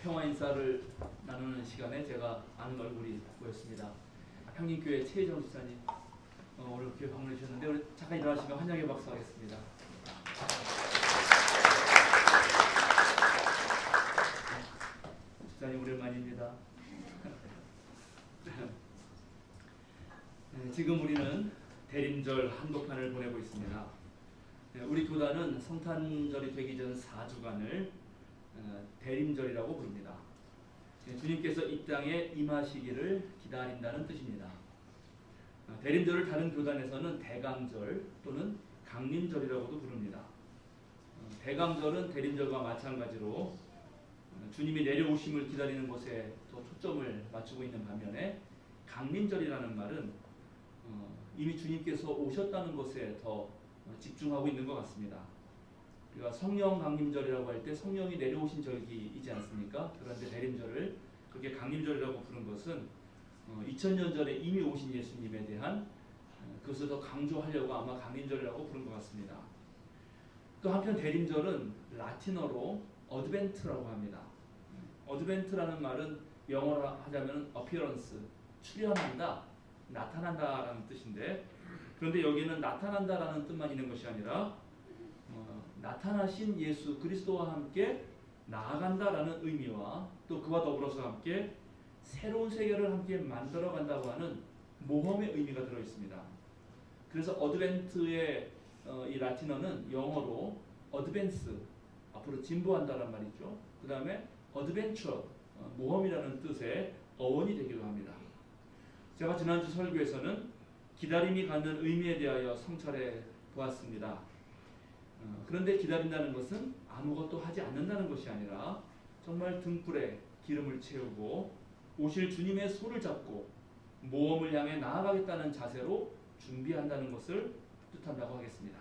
평화 인사를 나누는 시간에 제가 아는 얼굴이 보였습니다. 향림교회 최혜정 집사님 오늘 교회 방문해 주셨는데 우리 잠깐 일어나시면 환영의 박수 하겠습니다. 집사님 오랜만입니다. 지금 우리는 대림절 한복판을 보내고 있습니다. 우리 교단은 성탄절이 되기 전 4주간을 대림절이라고 부릅니다. 주님께서 이 땅에 임하시기를 기다린다는 뜻입니다. 대림절을 다른 교단에서는 대강절 또는 강림절이라고도 부릅니다. 대강절은 대림절과 마찬가지로 주님이 내려오심을 기다리는 것에 더 초점을 맞추고 있는 반면에 강림절이라는 말은 이미 주님께서 오셨다는 것에 더 집중하고 있는 것 같습니다. 우리가 성령 강림절이라고 할 때 성령이 내려오신 절기이지 않습니까? 그런데 대림절을 그렇게 강림절이라고 부른 것은 2000년 전에 이미 오신 예수님에 대한 그것을 더 강조하려고 아마 강림절이라고 부른 것 같습니다. 또 한편 대림절은 라틴어로 어드벤트라고 합니다. 어드벤트라는 말은 영어로 하자면 appearance, 출현한다, 나타난다라는 뜻인데, 그런데 여기는 나타난다라는 뜻만 있는 것이 아니라 나타나신 예수 그리스도와 함께 나아간다라는 의미와 또 그와 더불어서 함께 새로운 세계를 함께 만들어간다고 하는 모험의 의미가 들어 있습니다. 그래서 어드벤트의 이 라틴어는 영어로 어드밴스, 앞으로 진보한다는 말이죠. 그 다음에 어드벤처, 모험이라는 뜻의 어원이 되기도 합니다. 제가 지난주 설교에서는 기다림이 갖는 의미에 대하여 성찰해 보았습니다. 그런데 기다린다는 것은 아무것도 하지 않는다는 것이 아니라 정말 등불에 기름을 채우고 오실 주님의 손을 잡고 모험을 향해 나아가겠다는 자세로 준비한다는 것을 뜻한다고 하겠습니다.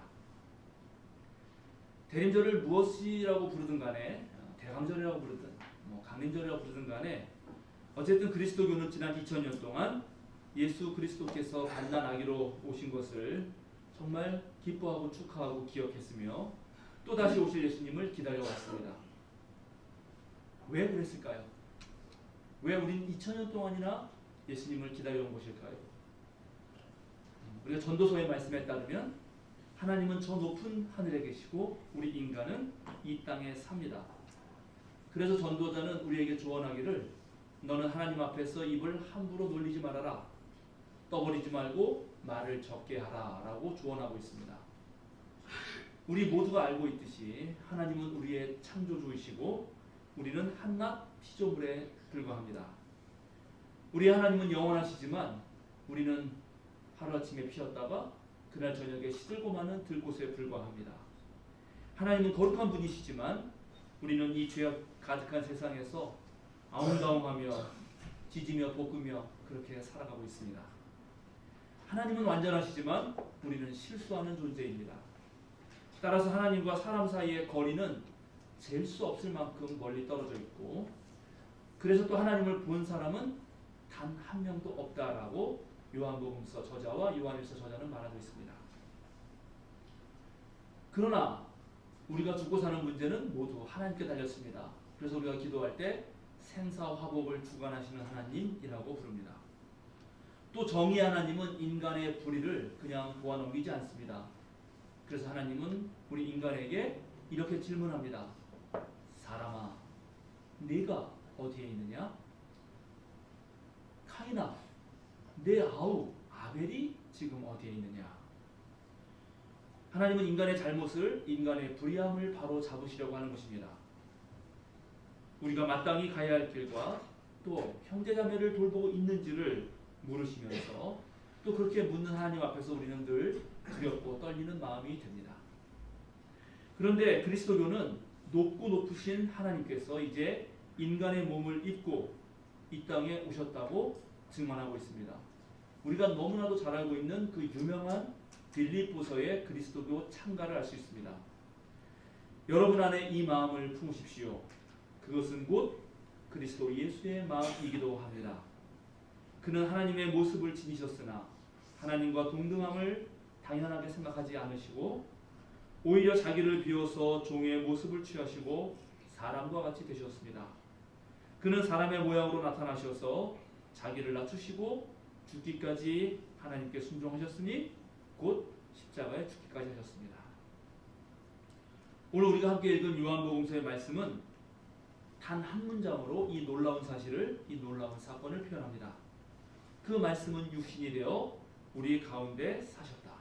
대림절을 무엇이라고 부르든 간에 대강절이라고 부르든 강림절이라고 부르든 간에 어쨌든 그리스도교는 지난 2000년 동안 예수 그리스도께서 만난아기로 오신 것을 정말 기뻐하고 축하하고 기억했으며 또다시 오실 예수님을 기다려왔습니다. 왜 그랬을까요? 왜 우린 2000년 동안이나 예수님을 기다려온 것일까요? 우리가 전도서의 말씀에 따르면 하나님은 저 높은 하늘에 계시고 우리 인간은 이 땅에 삽니다. 그래서 전도자는 우리에게 조언하기를 너는 하나님 앞에서 입을 함부로 놀리지 말아라. 떠버리지 말고 말을 적게 하라 라고 조언하고 있습니다. 우리 모두가 알고 있듯이 하나님은 우리의 창조주이시고 우리는 한낱 피조물에 불과합니다. 우리 하나님은 영원하시지만 우리는 하루아침에 피었다가 그날 저녁에 시들고 마는 들꽃에 불과합니다. 하나님은 거룩한 분이시지만 우리는 이 죄악 가득한 세상에서 아웅다웅하며 짖으며 볶으며 그렇게 살아가고 있습니다. 하나님은 완전하시지만 우리는 실수하는 존재입니다. 따라서 하나님과 사람 사이의 거리는 잴 수 없을 만큼 멀리 떨어져 있고, 그래서 또 하나님을 본 사람은 단 한 명도 없다라고 요한복음서 저자와 요한일서 저자는 말하고 있습니다. 그러나 우리가 죽고 사는 문제는 모두 하나님께 달렸습니다. 그래서 우리가 기도할 때 생사화복을 주관하시는 하나님이라고 부릅니다. 또 정의 하나님은 인간의 불의를 그냥 보아 넘기지 않습니다. 그래서 하나님은 우리 인간에게 이렇게 질문합니다. 사람아, 네가 어디에 있느냐? 카인아, 내 아우 아벨이 지금 어디에 있느냐? 하나님은 인간의 잘못을, 인간의 불의함을 바로 잡으시려고 하는 것입니다. 우리가 마땅히 가야 할 길과 또 형제자매를 돌보고 있는지를 물으시면서 또 그렇게 묻는 하나님 앞에서 우리는 늘 두렵고 떨리는 마음이 됩니다. 그런데 그리스도교는 높고 높으신 하나님께서 이제 인간의 몸을 입고 이 땅에 오셨다고 증언하고 있습니다. 우리가 너무나도 잘 알고 있는 그 유명한 빌립보서의 그리스도교 창가를 알 수 있습니다. 여러분 안에 이 마음을 품으십시오. 그것은 곧 그리스도 예수의 마음이기도 합니다. 그는 하나님의 모습을 지니셨으나 하나님과 동등함을 당연하게 생각하지 않으시고 오히려 자기를 비워서 종의 모습을 취하시고 사람과 같이 되셨습니다. 그는 사람의 모양으로 나타나셔서 자기를 낮추시고 죽기까지 하나님께 순종하셨으니 곧 십자가에 죽기까지 하셨습니다. 오늘 우리가 함께 읽은 요한복음서의 말씀은 단 한 문장으로 이 놀라운 사실을, 이 놀라운 사건을 표현합니다. 그 말씀은 육신이 되어 우리 가운데 사셨다.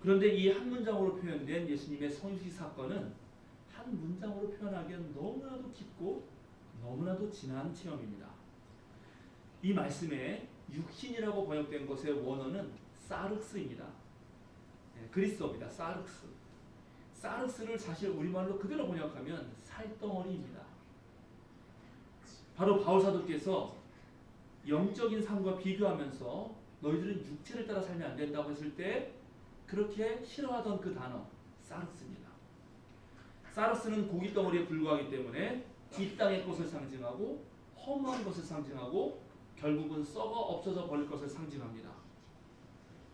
그런데 이 한 문장으로 표현된 예수님의 성육식 사건은 한 문장으로 표현하기엔 너무나도 깊고 너무나도 진한 체험입니다. 이 말씀에 육신이라고 번역된 것의 원어는 사르스입니다. 그리스어입니다. 사르스. 사르스를 사실 우리말로 그대로 번역하면 살덩어리입니다. 바로 바울 사도께서 영적인 삶과 비교하면서 너희들은 육체를 따라 살면 안 된다고 했을 때 그렇게 싫어하던 그 단어 사르스입니다. 사르스는 고기 덩어리에 불과하기 때문에 이 땅의 것을 상징하고 허무한 것을 상징하고 결국은 썩어 없어져 버릴 것을 상징합니다.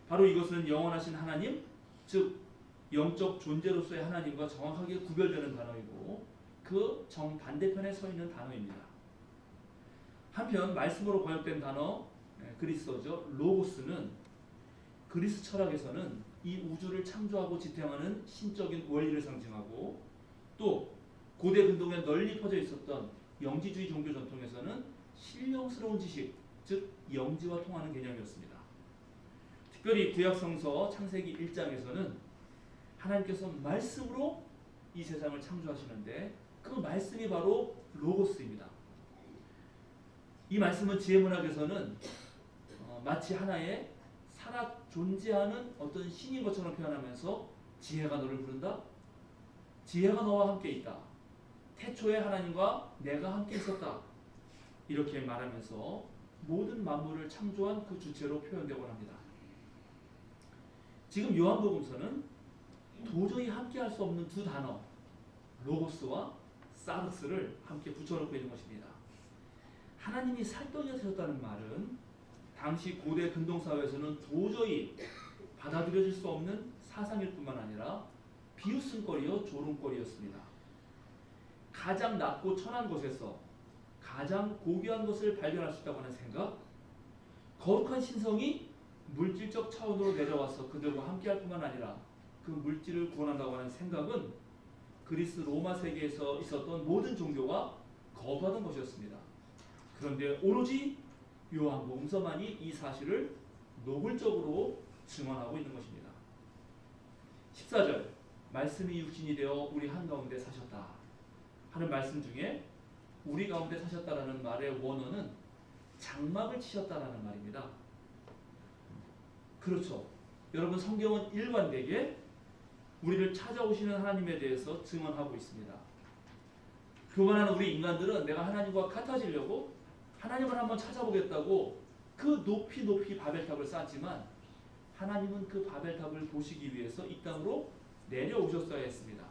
바로 이것은 영원하신 하나님, 즉 영적 존재로서의 하나님과 정확하게 구별되는 단어이고 그 정반대편에 서 있는 단어입니다. 한편 말씀으로 번역된 단어 그리스어죠. 로고스는 그리스 철학에서는 이 우주를 창조하고 지탱하는 신적인 원리를 상징하고 또 고대 근동에 널리 퍼져 있었던 영지주의 종교 전통에서는 신령스러운 지식, 즉 영지와 통하는 개념이었습니다. 특별히 구약성서 창세기 1장에서는 하나님께서 말씀으로 이 세상을 창조하시는데 그 말씀이 바로 로고스입니다. 이 말씀은 지혜문학에서는 마치 하나의 살아 존재하는 어떤 신인 것처럼 표현하면서 지혜가 너를 부른다. 지혜가 너와 함께 있다. 태초에 하나님과 내가 함께 있었다. 이렇게 말하면서 모든 만물을 창조한 그 주체로 표현되곤 합니다. 지금 요한복음서는 도저히 함께할 수 없는 두 단어 로고스와 사르스를 함께 붙여놓고 있는 것입니다. 하나님이 살덩이가 되셨다는 말은 당시 고대 근동사회에서는 도저히 받아들여질 수 없는 사상일 뿐만 아니라 비웃음거리요 조롱거리였습니다. 가장 낮고 천한 곳에서 가장 고귀한 것을 발견할 수 있다고 하는 생각, 거룩한 신성이 물질적 차원으로 내려와서 그들과 함께할 뿐만 아니라 그 물질을 구원한다고 하는 생각은 그리스 로마 세계에서 있었던 모든 종교가 거부하던 것이었습니다. 그런데 오로지 요한복음서만이 이 사실을 노골적으로 증언하고 있는 것입니다. 14절 말씀이 육신이 되어 우리 한가운데 사셨다 하는 말씀 중에 우리 가운데 사셨다라는 말의 원어는 장막을 치셨다라는 말입니다. 그렇죠. 여러분 성경은 일관되게 우리를 찾아오시는 하나님에 대해서 증언하고 있습니다. 교만하는 우리 인간들은 내가 하나님과 같아지려고 하나님을 한번 찾아보겠다고 그 높이 바벨탑을 쌓았지만 하나님은 그 바벨탑을 보시기 위해서 이 땅으로 내려오셨어야 했습니다.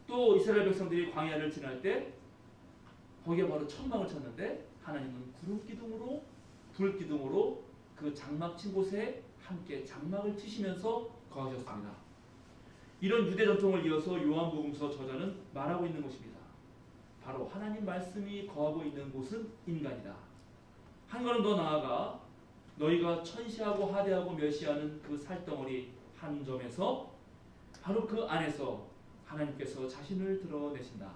또 이스라엘 백성들이 광야를 지날 때 거기에 바로 천막을 쳤는데 하나님은 구름 기둥으로 불 기둥으로 그 장막 친 곳에 함께 장막을 치시면서 거하셨습니다. 이런 유대 전통을 이어서 요한복음서 저자는 말하고 있는 것입니다. 바로 하나님 말씀이 거하고 있는 곳은 인간이다. 한 걸음 더 나아가 너희가 천시하고 하대하고 멸시하는 그 살덩어리 한 점에서 바로 그 안에서 하나님께서 자신을 드러내신다.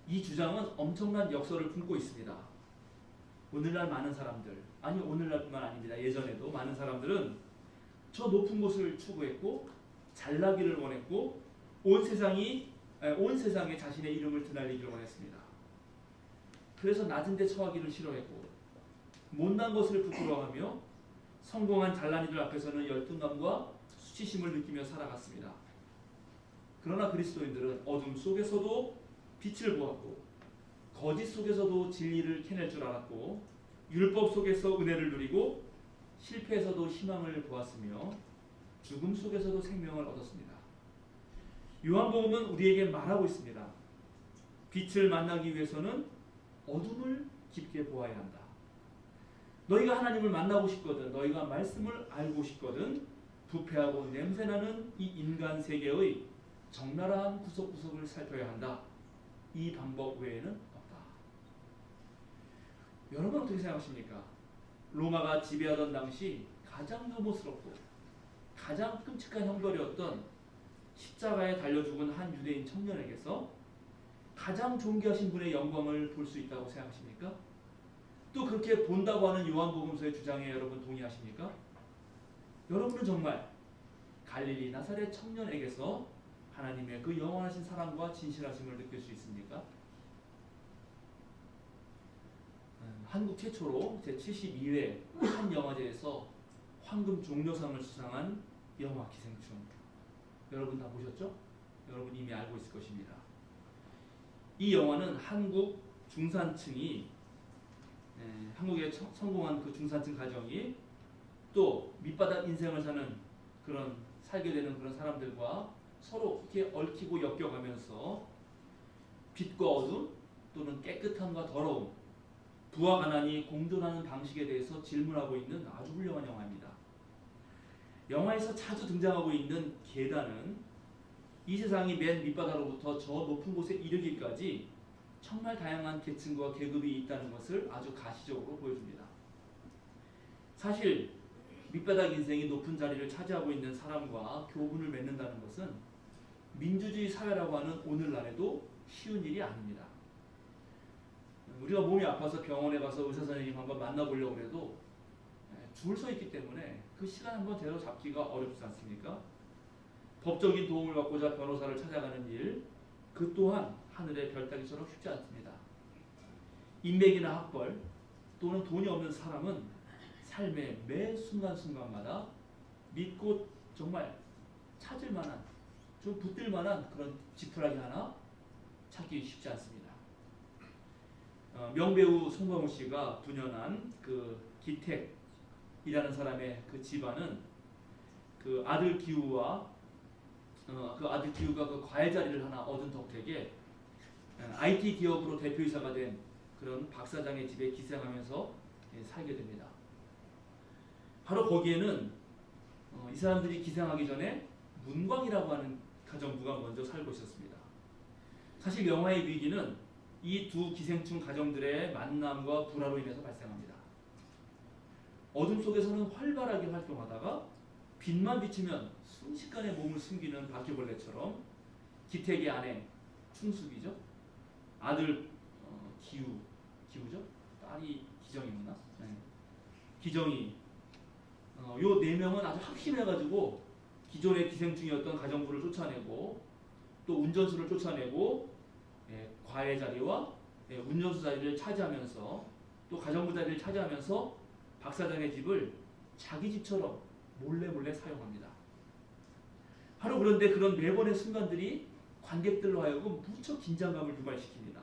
이 주장은 엄청난 역설을 품고 있습니다. 오늘날 많은 사람들, 아니 오늘날뿐만 아닙니다. 예전에도 많은 사람들은 저 높은 곳을 추구했고 잘나기를 원했고 온 세상에 자신의 이름을 드날리기를 원했습니다. 그래서 낮은 데 처하기를 싫어했고 못난 것을 부끄러워하며 성공한 잘난 이들 앞에서는 열등감과 수치심을 느끼며 살아갔습니다. 그러나 그리스도인들은 어둠 속에서도 빛을 보았고 거짓 속에서도 진리를 캐낼 줄 알았고 율법 속에서 은혜를 누리고 실패에서도 희망을 보았으며 죽음 속에서도 생명을 얻었습니다. 요한복음은 우리에게 말하고 있습니다. 빛을 만나기 위해서는 어둠을 깊게 보아야 한다. 너희가 하나님을 만나고 싶거든, 너희가 말씀을 알고 싶거든 부패하고 냄새나는 이 인간 세계의 적나라한 구석구석을 살펴야 한다. 이 방법 외에는 없다. 여러분 어떻게 생각하십니까? 로마가 지배하던 당시 가장 혐오스럽고 가장 끔찍한 형벌이었던 십자가에 달려 죽은 한 유대인 청년에게서 가장 존귀하신 분의 영광을 볼 수 있다고 생각하십니까? 또 그렇게 본다고 하는 요한복음서의 주장에 여러분 동의하십니까? 여러분은 정말 갈릴리 나사렛 청년에게서 하나님의 그 영원하신 사랑과 진실하심을 느낄 수 있습니까? 한국 최초로 제72회 한 영화제에서 황금 종려상을 수상한 영화 기생충, 여러분 다 보셨죠? 여러분 이미 알고 있을 것입니다. 이 영화는 한국 중산층이 한국에 성공한 그 중산층 가정이 또 밑바닥 인생을 사는 그런 살게 되는 그런 사람들과 서로 이렇게 얽히고 엮여가면서 빛과 어둠 또는 깨끗함과 더러움, 부와 가난이 공존하는 방식에 대해서 질문하고 있는 아주 훌륭한 영화입니다. 영화에서 자주 등장하고 있는 계단은 이 세상이 맨 밑바닥으로부터 저 높은 곳에 이르기까지 정말 다양한 계층과 계급이 있다는 것을 아주 가시적으로 보여줍니다. 사실 밑바닥 인생이 높은 자리를 차지하고 있는 사람과 교분을 맺는다는 것은 민주주의 사회라고 하는 오늘날에도 쉬운 일이 아닙니다. 우리가 몸이 아파서 병원에 가서 의사 선생님 한번 만나보려고 해도 줄 서 있기 때문에 그 시간 한번 제대로 잡기가 어렵지 않습니까? 법적인 도움을 받고자 변호사를 찾아가는 일, 그 또한 하늘의 별 따기처럼 쉽지 않습니다. 인맥이나 학벌 또는 돈이 없는 사람은 삶의 매 순간순간마다 믿고 정말 찾을 만한, 좀 붙들 만한 그런 지푸라기 하나 찾기 쉽지 않습니다. 명배우 송강호 씨가 분연한 그 기택이라는 사람의 그 집안은 그 아들 기우가 그 과외 자리를 하나 얻은 덕택에 IT 기업으로 대표이사가 된 그런 박 사장의 집에 기생하면서 살게 됩니다. 바로 거기에는 이 사람들이 기생하기 전에 문광이라고 하는 가정부가 먼저 살고 있었습니다. 사실 영화의 위기는 이 두 기생충 가정들의 만남과 불화로 인해서 발생합니다. 어둠 속에서는 활발하게 활동하다가 빛만 비치면 순식간에 몸을 숨기는 바퀴벌레처럼 기택의 아내 충숙이죠. 아들 기우죠. 딸이 기정이구나. 네. 기정이 요 네 명은 아주 합심해가지고 기존의 기생충이었던 가정부를 쫓아내고 또 운전수를 쫓아내고 과외 자리와 운전수 자리를 차지하면서 또 가정부 자리를 차지하면서 박 사장의 집을 자기 집처럼 몰래 사용합니다. 바로 그런데 그런 매번의 순간들이 관객들로 하여금 무척 긴장감을 유발시킵니다.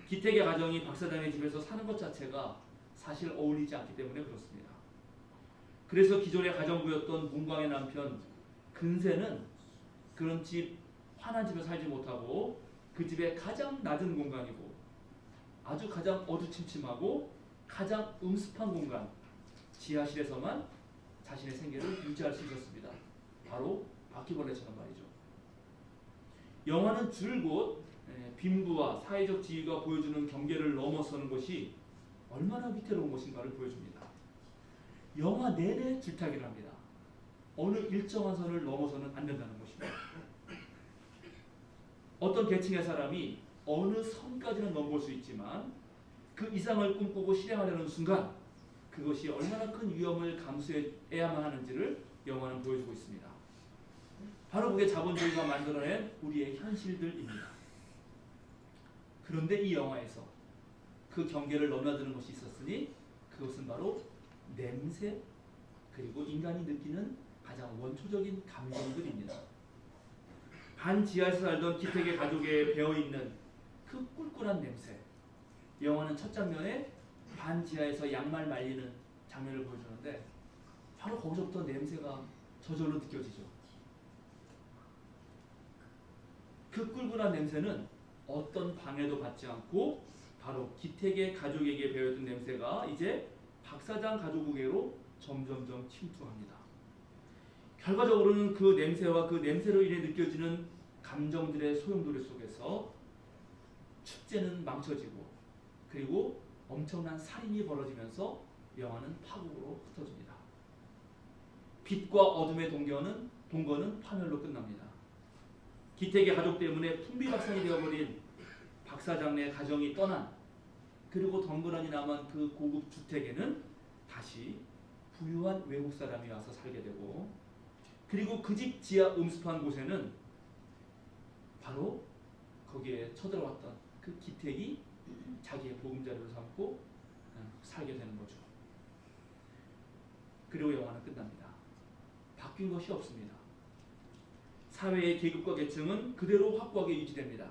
기택의 가정이 박 사장의 집에서 사는 것 자체가 사실 어울리지 않기 때문에 그렇습니다. 그래서 기존의 가정부였던 문광의 남편 근세는 그런 집, 환한 집에 살지 못하고 그 집의 가장 낮은 공간이고 아주 가장 어두침침하고 가장 음습한 공간, 지하실에서만 자신의 생계를 유지할 수 있었습니다. 바로 바퀴벌레처럼 말이죠. 영화는 줄곧 빈부와 사회적 지위가 보여주는 경계를 넘어서는 것이 얼마나 위태로운 것인가를 보여줍니다. 영화 내내 줄타기를 합니다. 어느 일정한 선을 넘어서는 안 된다는 것입니다. 어떤 계층의 사람이 어느 선까지는 넘볼 수 있지만 그 이상을 꿈꾸고 실행하려는 순간 그것이 얼마나 큰 위험을 감수해야만 하는지를 영화는 보여주고 있습니다. 바로 그게 자본주의가 만들어낸 우리의 현실들입니다. 그런데 이 영화에서 그 경계를 넘나드는 것이 있었으니 그것은 바로 냄새 그리고 인간이 느끼는 가장 원초적인 감정들입니다. 반지하에서 살던 기택의 가족에 배어있는 그 꿀꿀한 냄새. 영화는 첫 장면에 반지하에서 양말 말리는 장면을 보여주는데 바로 거기서부터 냄새가 저절로 느껴지죠. 그 꿀꿀한 냄새는 어떤 방해도 받지 않고 바로 기택의 가족에게 배어있던 냄새가 이제 박 사장 가족에게로 점점점 침투합니다. 결과적으로는 그 냄새와 그 냄새로 인해 느껴지는 감정들의 소용돌이 속에서 축제는 망쳐지고 그리고 엄청난 살인이 벌어지면서 영화는 파국으로 흩어집니다. 빛과 어둠의 동거는 파멸로 끝납니다. 기택의 가족 때문에 풍비박산이 되어버린 박사장내 가정이 떠난 그리고 덩그러니 남은 그 고급 주택에는 다시 부유한 외국 사람이 와서 살게 되고 그리고 그 집 지하 음습한 곳에는 바로 거기에 쳐들어왔던 그 기택이 자기의 보금자리로 삼고 살게 되는 거죠. 그리고 영화는 끝납니다. 바뀐 것이 없습니다. 사회의 계급과 계층은 그대로 확고하게 유지됩니다.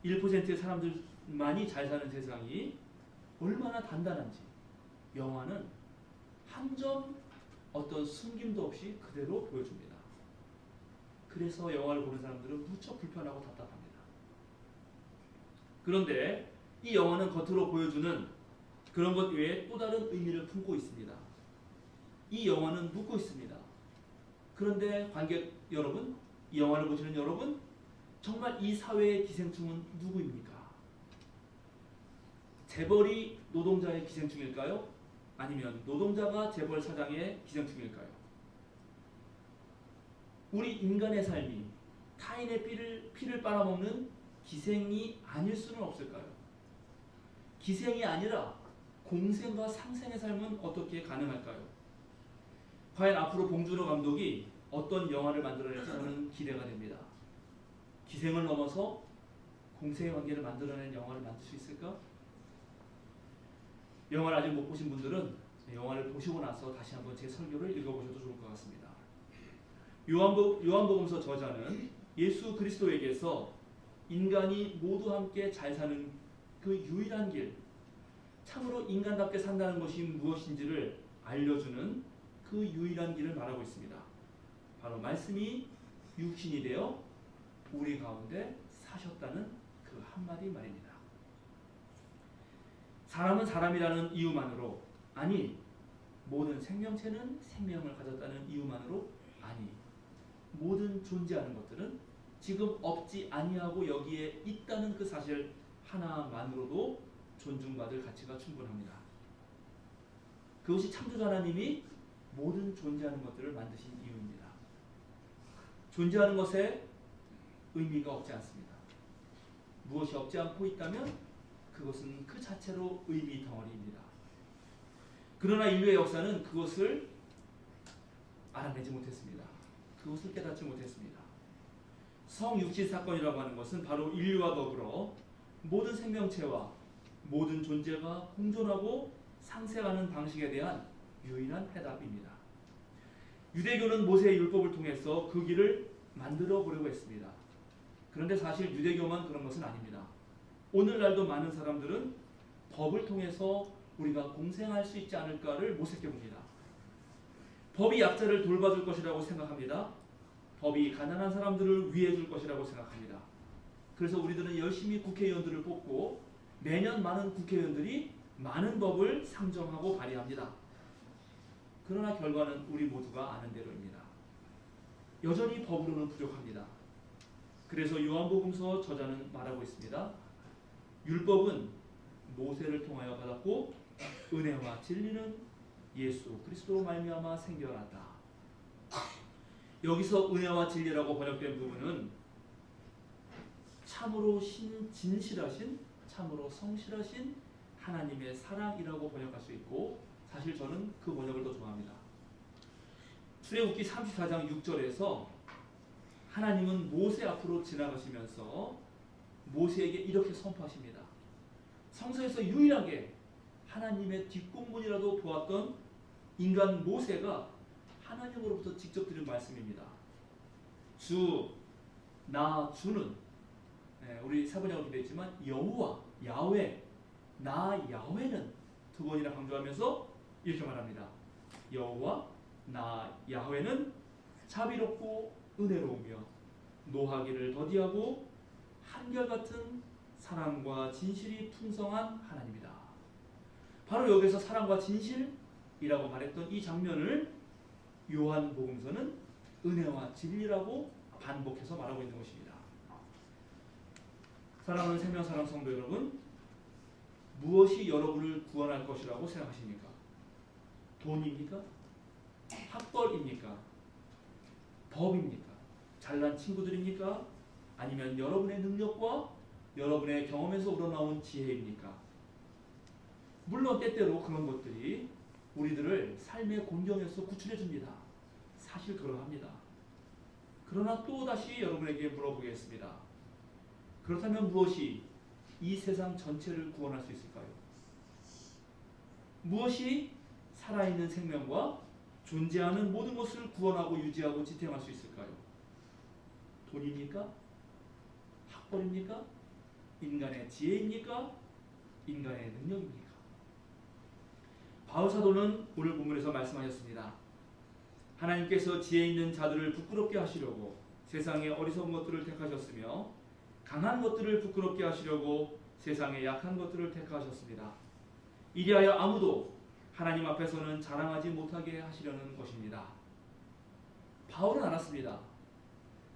1%의 사람들만이 잘 사는 세상이 얼마나 단단한지 영화는 한 점 어떤 숨김도 없이 그대로 보여줍니다. 그래서 영화를 보는 사람들은 무척 불편하고 답답합니다. 그런데 이 영화는 겉으로 보여주는 그런 것 외에 또 다른 의미를 품고 있습니다. 이 영화는 묻고 있습니다. 그런데 관객 여러분, 이 영화를 보시는 여러분, 정말 이 사회의 기생충은 누구입니까? 재벌이 노동자의 기생충일까요? 아니면 노동자가 재벌 사장의 기생충일까요? 우리 인간의 삶이 타인의 피를 빨아먹는 기생이 아닐 수는 없을까요? 기생이 아니라 공생과 상생의 삶은 어떻게 가능할까요? 과연 앞으로 봉준호 감독이 어떤 영화를 만들어낼지 저는 기대가 됩니다. 기생을 넘어서 공생의 관계를 만들어낸 영화를 만들 수 있을까? 영화를 아직 못 보신 분들은 영화를 보시고 나서 다시 한번 제 설교를 읽어보셔도 좋을 것 같습니다. 요한복음서 저자는 예수 그리스도에게서 인간이 모두 함께 잘 사는 그 유일한 길, 참으로 인간답게 산다는 것이 무엇인지를 알려주는 그 유일한 길을 말하고 있습니다. 바로 말씀이 육신이 되어 우리 가운데 사셨다는 그 한마디 말입니다. 사람은 사람이라는 이유만으로, 아니 모든 생명체는 생명을 가졌다는 이유만으로, 아니 모든 존재하는 것들은 지금 없지 아니하고 여기에 있다는 그 사실 하나만으로도 존중받을 가치가 충분합니다. 그것이 창조주 하나님이 모든 존재하는 것들을 만드신 이유입니다. 존재하는 것에 의미가 없지 않습니다. 무엇이 없지 않고 있다면 그것은 그 자체로 의미 덩어리입니다. 그러나 인류의 역사는 그것을 알아내지 못했습니다. 그것을 깨닫지 못했습니다. 성육신 사건이라고 하는 것은 바로 인류와 더불어 모든 생명체와 모든 존재가 공존하고 상생하는 방식에 대한 유일한 해답입니다. 유대교는 모세의 율법을 통해서 그 길을 만들어 보려고 했습니다. 그런데 사실 유대교만 그런 것은 아닙니다. 오늘날도 많은 사람들은 법을 통해서 우리가 공생할 수 있지 않을까를 모색해 봅니다. 법이 약자를 돌봐줄 것이라고 생각합니다. 법이 가난한 사람들을 위해 줄 것이라고 생각합니다. 그래서 우리들은 열심히 국회의원들을 뽑고 매년 많은 국회의원들이 많은 법을 상정하고 발의합니다. 그러나 결과는 우리 모두가 아는 대로입니다. 여전히 법으로는 부족합니다. 그래서 요한복음서 저자는 말하고 있습니다. 율법은 모세를 통하여 받았고 은혜와 진리는 예수 그리스도로 말미암아 생겨났다. 여기서 은혜와 진리라고 번역된 부분은 참으로 진실하신, 참으로 성실하신 하나님의 사랑이라고 번역할 수 있고, 사실 저는 그 번역을 더 좋아합니다. 출애굽기 34장 6절에서 하나님은 모세 앞으로 지나가시면서 모세에게 이렇게 선포하십니다. 성서에서 유일하게 하나님의 뒷공문이라도 보았던 인간 모세가 하나님으로부터 직접 들은 말씀입니다. 주는 우리 사번역으로 기도했지만 여호와, 야훼, 나 야훼는 두 번이나 강조하면서 이렇게 말합니다. 여호와, 나 야훼는 자비롭고 은혜로우며 노하기를 더디하고 한결같은 사랑과 진실이 풍성한 하나님이다. 바로 여기서 사랑과 진실이라고 말했던 이 장면을 요한복음서는 은혜와 진리라고 반복해서 말하고 있는 것입니다. 사랑하는 생명사랑 성도 여러분, 무엇이 여러분을 구원할 것이라고 생각하십니까? 돈입니까? 학벌입니까? 법입니까? 잘난 친구들입니까? 아니면 여러분의 능력과 여러분의 경험에서 우러나온 지혜입니까? 물론 때때로 그런 것들이 우리들을 삶의 곤경에서 구출해 줍니다. 사실 그러합니다. 그러나 또다시 여러분에게 물어보겠습니다. 그렇다면 무엇이 이 세상 전체를 구원할 수 있을까요? 무엇이 살아있는 생명과 존재하는 모든 것을 구원하고 유지하고 지탱할 수 있을까요? 돈입니까? 학벌입니까? 인간의 지혜입니까? 인간의 능력입니까? 바울 사도는 오늘 본문에서 말씀하셨습니다. 하나님께서 지혜 있는 자들을 부끄럽게 하시려고 세상의 어리석은 것들을 택하셨으며 강한 것들을 부끄럽게 하시려고 세상의 약한 것들을 택하셨습니다. 이리하여 아무도 하나님 앞에서는 자랑하지 못하게 하시려는 것입니다. 바울은 알았습니다.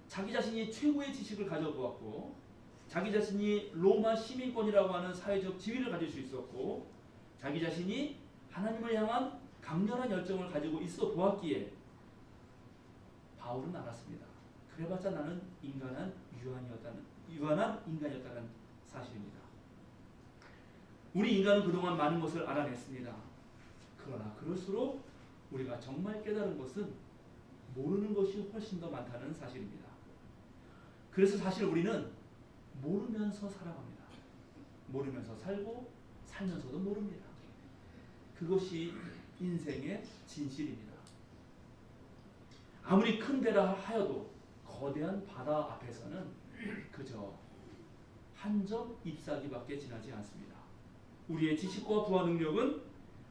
자기 자신이 최고의 지식을 가져보았고 자기 자신이 로마 시민권이라고 하는 사회적 지위를 가질 수 있었고 자기 자신이 하나님을 향한 강렬한 열정을 가지고 있어 보았기에 바울은 알았습니다. 그래봤자 나는 유한한 인간이었다는 사실입니다. 우리 인간은 그동안 많은 것을 알아냈습니다. 그러나 그럴수록 우리가 정말 깨달은 것은 모르는 것이 훨씬 더 많다는 사실입니다. 그래서 사실 우리는 모르면서 살아갑니다. 모르면서 살고 살면서도 모릅니다. 그것이 인생의 진실입니다. 아무리 큰 배라 하여도 거대한 바다 앞에서는 그저 한 점 잎사귀밖에 지나지 않습니다. 우리의 지식과 부와 능력은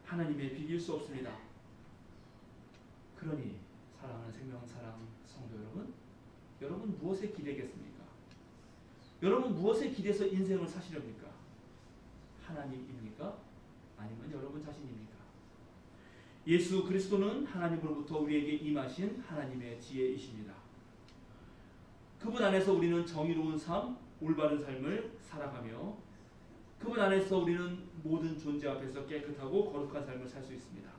하나님의 비길 수 없습니다. 그러니 사랑하는 생명사랑 성도 여러분 무엇에 기대겠습니까? 여러분 무엇에 기대서 인생을 사시렵니까? 하나님입니까? 아니면 여러분 자신입니까? 예수 그리스도는 하나님으로부터 우리에게 임하신 하나님의 지혜이십니다. 그분 안에서 우리는 정의로운 삶, 올바른 삶을 살아가며 그분 안에서 우리는 모든 존재 앞에서 깨끗하고 거룩한 삶을 살 수 있습니다.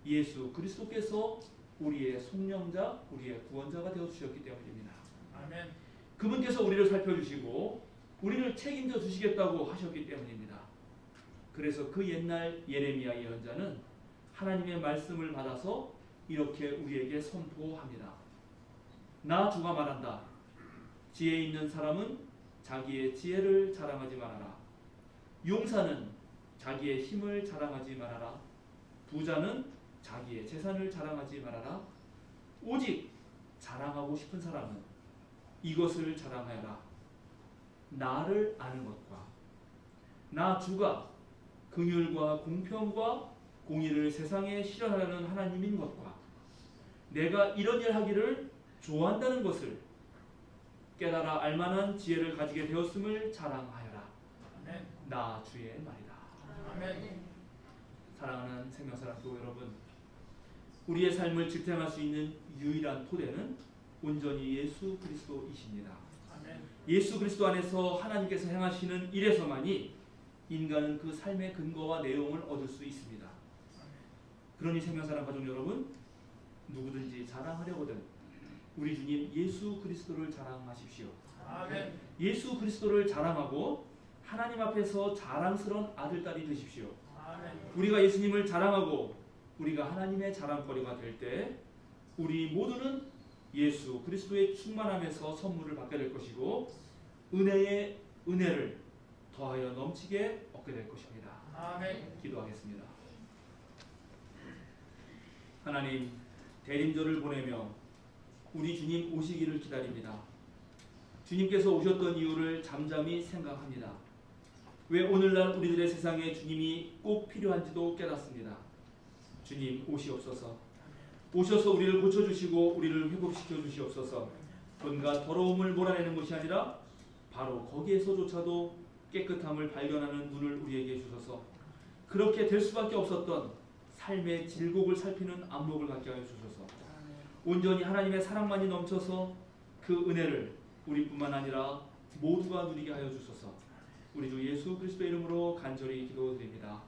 예수 그리스도께서 우리의 속량자, 우리의 구원자가 되어주셨기 때문입니다. 아멘. 그분께서 우리를 살펴주시고 우리를 책임져 주시겠다고 하셨기 때문입니다. 그래서 그 옛날 예레미야 예언자는 하나님의 말씀을 받아서 이렇게 우리에게 선포합니다. 나 주가 말한다. 지혜 있는 사람은 자기의 지혜를 자랑하지 말아라. 용사는 자기의 힘을 자랑하지 말아라. 부자는 자기의 재산을 자랑하지 말아라. 오직 자랑하고 싶은 사람은 이것을 자랑하여라. 나를 아는 것과 나 주가 긍휼과 공평과 공의를 세상에 실현하려는 하나님인 것과 내가 이런 일 하기를 좋아한다는 것을 깨달아 알만한 지혜를 가지게 되었음을 자랑하여라. 아멘. 나 주의 말이다. 아멘. 사랑하는 생명사랑교 여러분, 우리의 삶을 지탱할 수 있는 유일한 토대는 온전히 예수 그리스도이십니다. 아멘. 예수 그리스도 안에서 하나님께서 행하시는 일에서만이 인간은 그 삶의 근거와 내용을 얻을 수 있습니다. 그러니 생명사랑 가족 여러분, 누구든지 자랑하려거든 우리 주님 예수 그리스도를 자랑하십시오. 아멘. 예수 그리스도를 자랑하고 하나님 앞에서 자랑스러운 아들딸이 되십시오. 아멘. 우리가 예수님을 자랑하고 우리가 하나님의 자랑거리가 될 때 우리 모두는 예수 그리스도의 충만함에서 선물을 받게 될 것이고 은혜의 은혜를 더하여 넘치게 얻게 될 것입니다. 아멘. 기도하겠습니다. 하나님, 대림절을 보내며 우리 주님 오시기를 기다립니다. 주님께서 오셨던 이유를 잠잠히 생각합니다. 왜 오늘날 우리들의 세상에 주님이 꼭 필요한지도 깨닫습니다. 주님 오시옵소서. 오셔서 우리를 고쳐주시고 우리를 회복시켜 주시옵소서. 온갖 더러움을 몰아내는 것이 아니라 바로 거기에서조차도 깨끗함을 발견하는 눈을 우리에게 주셔서 그렇게 될 수밖에 없었던 삶의 질곡을 살피는 안목을 갖게 하여 주셔서 온전히 하나님의 사랑만이 넘쳐서 그 은혜를 우리뿐만 아니라 모두가 누리게 하여 주소서. 우리 주 예수 그리스도의 이름으로 간절히 기도드립니다.